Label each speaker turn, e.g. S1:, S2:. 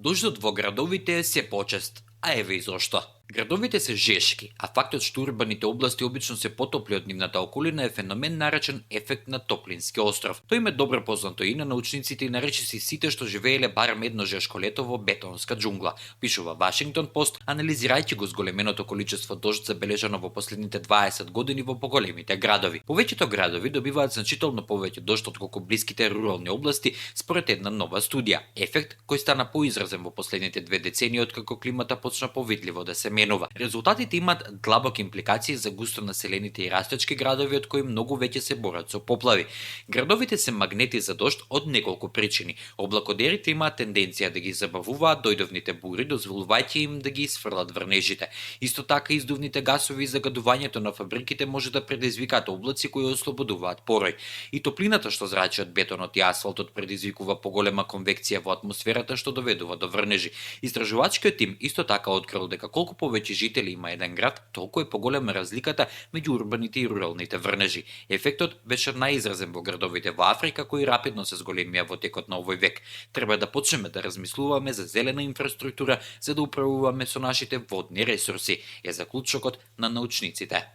S1: Дождот во градовите е се почест, а еве и зошто. Градовите се жешки, а фактот што урбаните области обично се потопли од нивната околина е феномен наречен ефект на Топлински остров. Тој им е добро познато и на научниците и на речиси сите што живееле барем едно жешко лето во бетонска џунгла, пишува Вашингтон Пост, анализирајќи го зголеменото количество дожд забележано во последните 20 години во поголемите градови. Повеќето градови добиваат значително повеќе дожд отколку блиските рурални области според една нова студија. Ефект кој стана поизразен во последните 2 децении откако климата почна повидливо да се менува. Резултатите имаат длабоки импликации за густо населените и растечки градови од кои многу веќе се борат со поплави. Градовите се магнети за дожд од неколку причини. Облакодерите имаат тенденција да ги забавуваат дојдовните бури, дозволувајќи им да ги исфрлат врнежите. Исто така издувните гасови и загадувањето на фабриките може да предизвикаат облаци кои ослободуваат порој. И топлината што зрачи од бетонот и асфалтот предизвикува поголема конвекција во атмосферата што доведува до врнежи. Истражувачкиот тим исто така открил дека колку повеќе жители има еден град, толку е поголема разликата меѓу урбаните и руралните врнежи. Ефектот беше најизразен во градовите во Африка кои рапидно се зголемија во текот на овој век. Треба да почнеме да размислуваме за зелена инфраструктура за да управуваме со нашите водни ресурси, е заклучокот на научниците.